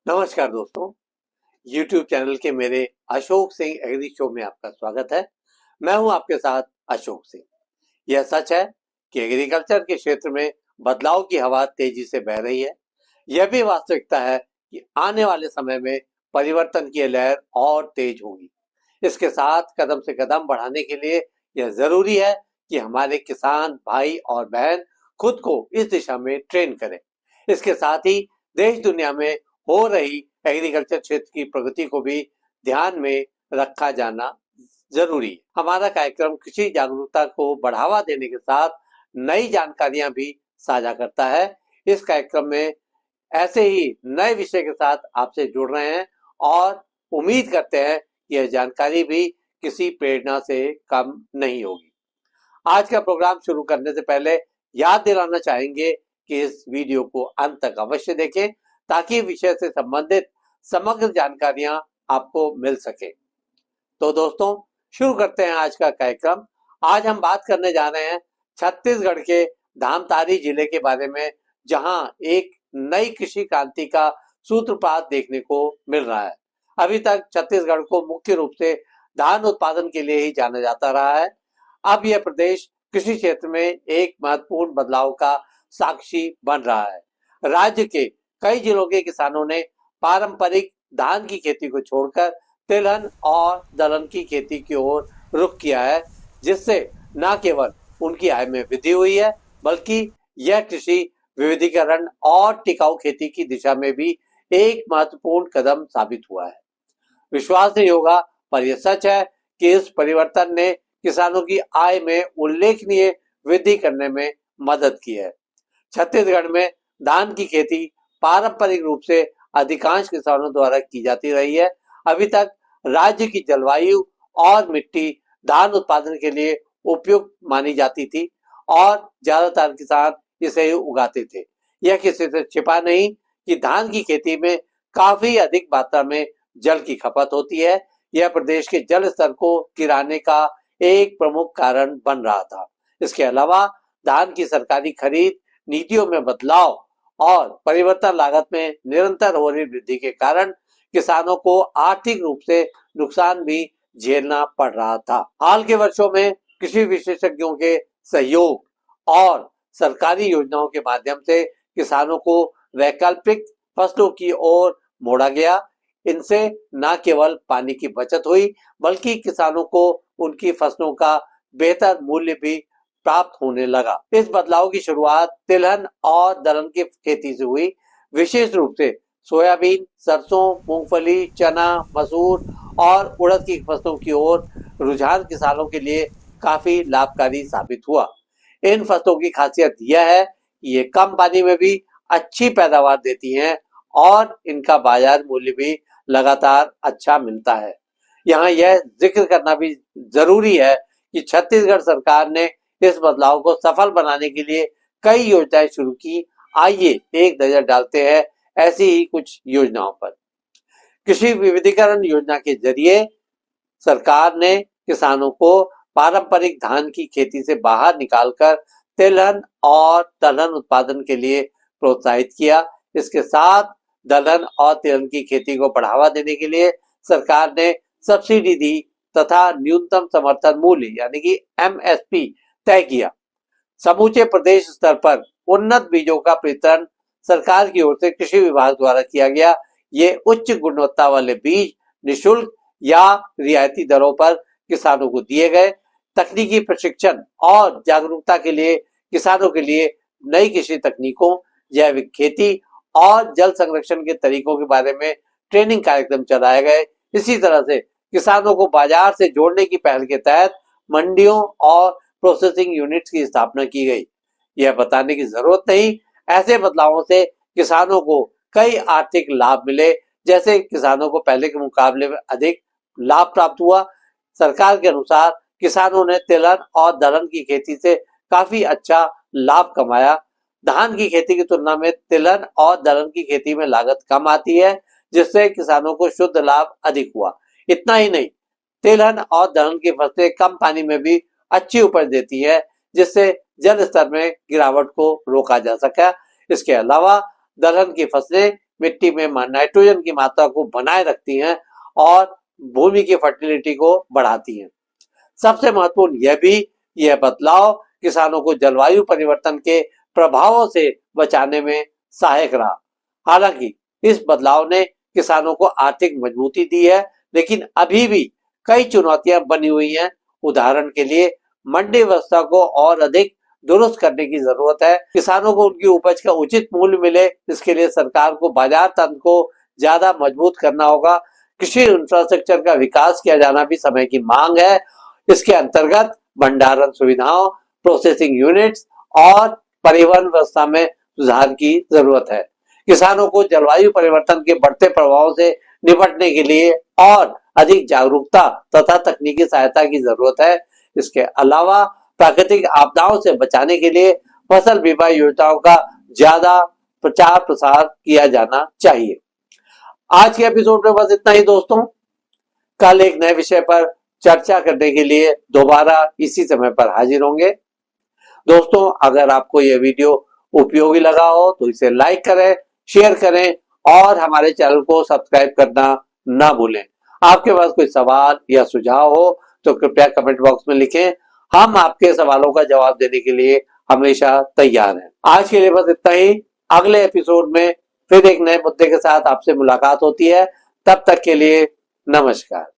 नमस्कार दोस्तों, YouTube channel के मेरे अशोक सिंह एग्री शो में आपका स्वागत है। मैं हूं आपके साथ अशोक सिंह। यह सच है कि एग्रीकल्चर के क्षेत्र में बदलाव की हवा तेजी से बह रही है। यह भी वास्तविकता है कि आने वाले समय में परिवर्तन की लहर और तेज होगी। इसके साथ कदम से कदम बढ़ाने के लिए यह जरूरी है कि हमारे किसान भाई और बहन खुद को इस दिशा में ट्रेन करें। इसके साथ ही देश दुनिया में हो रही एग्रीकल्चर क्षेत्र की प्रगति को भी ध्यान में रखा जाना जरूरी है। हमारा कार्यक्रम कृषि जागरूकता को बढ़ावा देने के साथ नई जानकारियां भी साझा करता है। इस कार्यक्रम में ऐसे ही नए विषय के साथ आपसे जुड़ रहे हैं और उम्मीद करते हैं कि यह जानकारी भी किसी प्रेरणा से कम नहीं होगी। आज का प्रोग्राम शुरू करने से पहले याद दिलाना चाहेंगे कि इस वीडियो को अंत तक अवश्य देखें ताकि विषय से संबंधित समग्र जानकारियां आपको मिल सके। तो दोस्तों, शुरू करते हैं आज का कार्यक्रम। आज हम बात करने जा रहे हैं छत्तीसगढ़ के धामतारी जिले के बारे में, जहां एक नई कृषि क्रांति का सूत्रपात देखने को मिल रहा है। अभी तक छत्तीसगढ़ को मुख्य रूप से धान उत्पादन के लिए ही जाना जाता रहा है। अब यह प्रदेश कृषि क्षेत्र में एक महत्वपूर्ण बदलाव का साक्षी बन रहा है। राज्य के कई जिलों के किसानों ने पारंपरिक धान की खेती को छोड़कर तिलहन और दलहन की खेती की ओर रुख किया है, जिससे न केवल उनकी आय में वृद्धि हुई है, बल्कि यह कृषि विविधीकरण और टिकाऊ खेती की दिशा में भी एक महत्वपूर्ण कदम साबित हुआ है। विश्वास नहीं होगा, पर यह सच है कि इस परिवर्तन ने किसानों की आय में उल्लेखनीय वृद्धि करने में मदद की है। छत्तीसगढ़ में धान की खेती पारंपरिक रूप से अधिकांश किसानों द्वारा की जाती रही है। अभी तक राज्य की जलवायु और मिट्टी धान उत्पादन के लिए उपयुक्त मानी जाती थी और ज्यादातर किसान इसे उगाते थे। यह किसी से छिपा नहीं कि धान की खेती में काफी अधिक मात्रा में जल की खपत होती है। यह प्रदेश के जल स्तर को गिराने का एक प्रमुख कारण बन रहा था। इसके अलावा धान की सरकारी खरीद नीतियों में बदलाव और परिवर्तन लागत में निरंतर हो रही वृद्धि के कारण किसानों को आर्थिक रूप से नुकसान भी झेलना पड़ रहा था। हाल के वर्षों में कृषि विशेषज्ञों के सहयोग और सरकारी योजनाओं के माध्यम से किसानों को वैकल्पिक फसलों की ओर मोड़ा गया। इनसे न केवल पानी की बचत हुई, बल्कि किसानों को उनकी फसलों का बेहतर मूल्य भी प्राप्त होने लगा। इस बदलाव की शुरुआत तिलहन और दलहन की खेती से हुई। विशेष रूप से सोयाबीन, सरसों, मूंगफली, चना, मसूर और उड़द की फसलों की ओर रुझान किसानों के लिए काफी लाभकारी साबित हुआ। इन फसलों की खासियत यह है कि ये कम पानी में भी अच्छी पैदावार देती हैं और इनका बाजार मूल्य भी लगातार अच्छा मिलता है। यहाँ यह जिक्र करना भी जरूरी है कि छत्तीसगढ़ सरकार ने इस बदलाव को सफल बनाने के लिए कई योजनाएं शुरू की। आइए एक नजर डालते हैं ऐसी ही कुछ योजनाओं पर। कृषि विविधीकरण योजना के जरिए सरकार ने किसानों को पारंपरिक धान की खेती से बाहर निकालकर तिलहन और दलहन उत्पादन के लिए प्रोत्साहित किया। इसके साथ दलहन और तिलहन की खेती को बढ़ावा देने के लिए सरकार ने सब्सिडी दी तथा न्यूनतम समर्थन मूल्य यानी कि एमएसपी तय किया। समूचे प्रदेश स्तर पर उन्नत बीजों का वितरण सरकार की ओर से कृषि विभाग द्वारा किया गया। ये उच्च गुणवत्ता वाले बीज निःशुल्क या रियायती दरों पर किसानों को दिए गए। तकनीकी प्रशिक्षण और जागरूकता के लिए किसानों के लिए नई कृषि तकनीकों, जैविक खेती और जल संरक्षण के तरीकों के बारे में ट्रेनिंग कार्यक्रम चलाए गए। इसी तरह से किसानों को बाजार से जोड़ने की पहल के तहत मंडियों और प्रोसेसिंग यूनिट्स की स्थापना की गई। यह बताने की जरूरत नहीं, ऐसे बदलावों से किसानों को कई आर्थिक लाभ मिले। जैसे किसानों को पहले के मुकाबले में अधिक लाभ प्राप्त हुआ। सरकार के अनुसार किसानों ने तिलहन और दलहन की खेती से काफी अच्छा लाभ कमाया। धान की खेती की तुलना में तिलहन और दलहन की खेती में लागत कम आती है, जिससे किसानों को शुद्ध लाभ अधिक हुआ। इतना ही नहीं, तिलहन और दलहन की फसलें कम पानी में भी अच्छी उपज देती है, जिससे जल स्तर में गिरावट को रोका जा सका। इसके अलावा दलहन की फसलें मिट्टी में नाइट्रोजन की मात्रा को बनाए रखती हैं और भूमि की फर्टिलिटी को बढ़ाती हैं। सबसे महत्वपूर्ण यह बदलाव किसानों को जलवायु परिवर्तन के प्रभावों से बचाने में सहायक रहा। हालांकि इस बदलाव ने किसानों को आर्थिक मजबूती दी है, लेकिन अभी भी कई चुनौतियां बनी हुई हैं। उदाहरण के लिए मंडी व्यवस्था को और अधिक दुरुस्त करने की जरूरत है। किसानों को उनकी उपज का उचित मूल्य मिले, इसके लिए सरकार को बाजार तंत्र को ज्यादा मजबूत करना होगा। कृषि इंफ्रास्ट्रक्चर का विकास किया जाना भी समय की मांग है। इसके अंतर्गत भंडारण सुविधाओं, प्रोसेसिंग यूनिट्स और परिवहन व्यवस्था में सुधार की जरूरत है। किसानों को जलवायु परिवर्तन के बढ़ते प्रभावों से निपटने के लिए और अधिक जागरूकता तथा तकनीकी सहायता की जरूरत है। इसके अलावा प्राकृतिक आपदाओं से बचाने के लिए फसल बीमा योजनाओं का ज्यादा प्रचार प्रसार किया जाना चाहिए। आज के एपिसोड में बस इतना ही दोस्तों। कल एक नए विषय पर चर्चा करने के लिए दोबारा इसी समय पर हाजिर होंगे। दोस्तों, अगर आपको यह वीडियो उपयोगी लगा हो तो इसे लाइक करें, शेयर करें और हमारे चैनल को सब्सक्राइब करना ना भूलें। आपके पास कोई सवाल या सुझाव हो तो कृपया कमेंट बॉक्स में लिखें। हम आपके सवालों का जवाब देने के लिए हमेशा तैयार हैं। आज के लिए बस इतना ही। अगले एपिसोड में फिर एक नए मुद्दे के साथ आपसे मुलाकात होती है। तब तक के लिए नमस्कार।